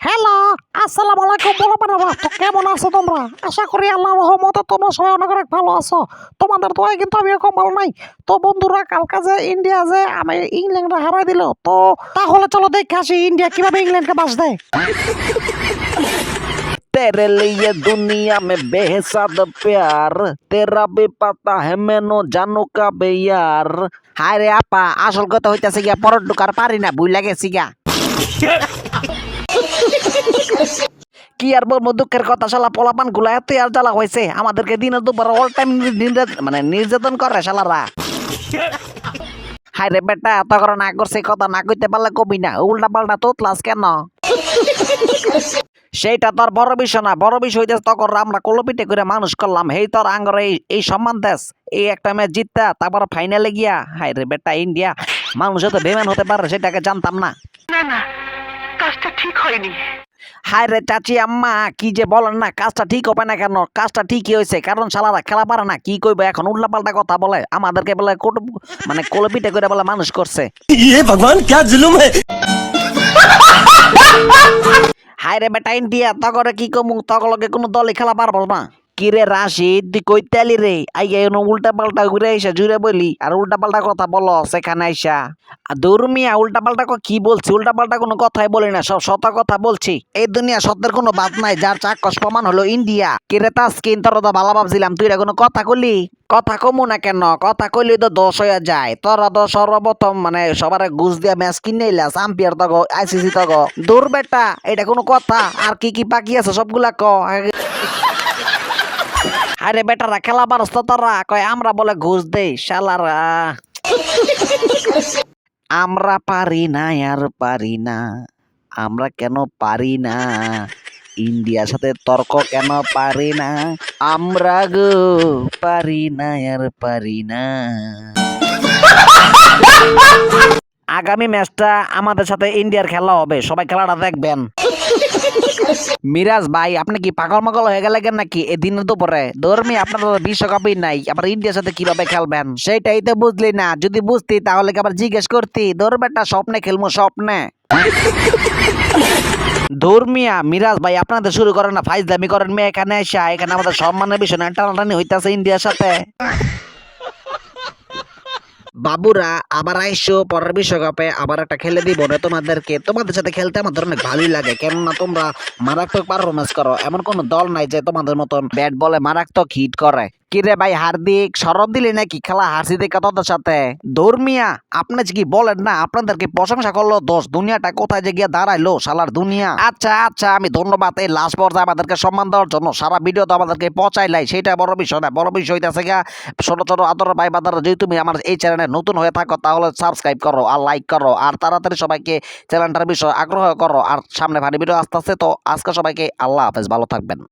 Hello, আসসালামু আলাইকুম বলবানারা। তো কেমন আছো তোমরা? আশা করি আল্লাহর রহমতে তোমরা সবাই অনেক ভালো আছো। তোমাদের দোয়ায় কিন্তু আমি এরকম ভালো নাই। তো বন্ধুরা, কালকে যে ইন্ডিয়া যে আমি ইংল্যান্ডে হারাই দিল, তো তাহলে চলো দেখে আসি ইন্ডিয়া কিভাবে ইংল্যান্ডকে বাঁচ দেয়। तेरे लिए दुनिया में बेहसाद प्यार तेरा भी पता है मैनो জানো কাবে यार। হায় রে আপা, আসল কথা হইতাছে গিয়া পরর ঢুকার পারি না, ভুইলা গেছি গা। কি আর বলবো, দুঃখের কথা, শালা পোলাপান গুলা এত আর জ্বালা হয়েছে আমাদেরকে দিনে দুপুর অল টাইম নির্যাতন করে শালারা। হায় রে বেটা, এত করে না করছে, কথা না কইতে পারলে কবি না, উল্টা পাল্টা তো ক্লাস কেন? সেইটা তোর বড় বিষয় না, বড় বিষয় হইতেছে তখন আমরা কলপিটে করে মানুষ করলাম, হেই তোর আঙ্গর এই সম্মান দেশ, এই একটা ম্যাচ জিততা তারপর ফাইনালে গিয়া। হায় রে বেটা, ইন্ডিয়া মানুষ তো বেমান হতে পারে সেটাকে জানতাম না। না, কাজটা ঠিক হয়নি। হায় রে চাচি আম্মা, কি যে বলেন না, কাজটা ঠিক হবে না কেন? কাজটা ঠিকই হয়েছে, কারণ শালারা খেলা পারে না, কি কইবে এখন, উল্টা পাল্টা কথা বলে, আমাদেরকে বলে কলপিটে করে বলে মানুষ করছে। ভগবান ক্যা জুলুম হ্যায়। হায় রে বেটা, ইন্ডিয়া তগরে কি কমু, তগলকে কোনো দলই খেলা পারবো না। কিরে রাশিদ, তুই কইতে আলি রে? আইয়া উল্টা পাল্টা ঘুরে আইসা জুড়ে বলি, আর উল্টা পাল্টা কথা বলো সেখানে আইসা। দৌড়মিয়া, উল্টা পাল্টা কি বলছি? উল্টা পাল্টা কোনো কথাই বলি না, সব সত কথা বলছি। এই দুনিয়া সত্যের কোনো বাদ নাই, যার চাক্ষুষ প্রমাণ হলো ইন্ডিয়া। কিরে তাসকিন, তোরা তো ভালো ভাবছিলাম, তুই কোনো কথা কলি? কথা কমু না কেন? কথা কইলে তো দোষ হয়ে যায়। তোরা তো সর্বপ্রথম সবার ঘুষ দিয়া ম্যাচ কিনে এলাস, আম্পিয়ার তগ, আইসিসি তগ। দূর বেটা, এটা কোনো কথা? আর কি কি বাকি আছে সবগুলা ক। আরে বেটারা, খেলা পারস তো তোরা? কয় আমরা বলে ঘুষ দেই শালারা। আমরা পারি না, আর পারি না। আমরা কেন পারি না? ইন্ডিয়ার সাথে তর্ক কেন পারি না? আমরা গো পারি না, আর পারি না। আগামী ম্যাচটা আমাদের সাথে ইন্ডিয়ার খেলা হবে, সবাই খেলাটা দেখবেন। মিরাজ ভাই, আপনি কি পাগল মাগল হয়ে গেলেন নাকি? এই দিনের দুপুরে ধর্মী আপনার বিশ্বকাপই নাই, আবার ইন্ডিয়ার সাথে কিভাবে খেলবেন সেটাই তো বুঝলি না। যদি বুঝতি তাহলে কি আবার জিজ্ঞেস করতি? ধরবেটা স্বপ্নে খেলবো, স্বপ্নে। ধর্মিয়া মিরাজ ভাই, আপনাদের শুরু করেন না, ফাইজলামি করেন মেয়ে, এখানে এসে এখানে আমাদের সম্মানের বিষয় না, টানাটানি হইতাছে ইন্ডিয়ার সাথে। বাবুরা, আবার আইসো পরের বিশ্বকাপে, আবার একটা খেলে দিব না তোমাদেরকে। তোমাদের সাথে খেলতে আমাদের অনেক ভালোই লাগে, কেননা তোমরা মারাত্মক পারফরমেন্স করো। এমন কোন দল নাই যে তোমাদের মতন ব্যাট বলে মারাত্মক হিট করে। কিরে ভাই হার্দিক, সরব দিলি নাকি খেলা হারছি দেখা তোদের সাথে? ধর্মিয়া, আপনি কি বলেন না, আপনাদেরকে প্রশংসা করলো দোষ, দুনিয়াটা কোথায় যে গিয়ে দাঁড়াইলো শালার দুনিয়া। আচ্ছা আচ্ছা, আমি ধন্যবাদ এই লাস্ট পর্যায়ে আমাদেরকে সম্মান দেওয়ার জন্য। সারা ভিডিও তো আমাদেরকে পচাইলাই, সেটা বড় বিষয় না, বড় বিষয় হইতেছে গিয়া ছোট ছোট আদর ভাই বাদারা, যদি তুমি আমার এই চ্যানেলে নতুন হয়ে থাকো তাহলে সাবস্ক্রাইব করো আর লাইক করো, আর তাড়াতাড়ি সবাইকে চ্যানেলটার বিষয়ে আগ্রহ করো। আর সামনে ভারী ভিডিও আসতে আসছে, তো আজকে সবাইকে আল্লাহ হাফেজ, ভালো থাকবেন।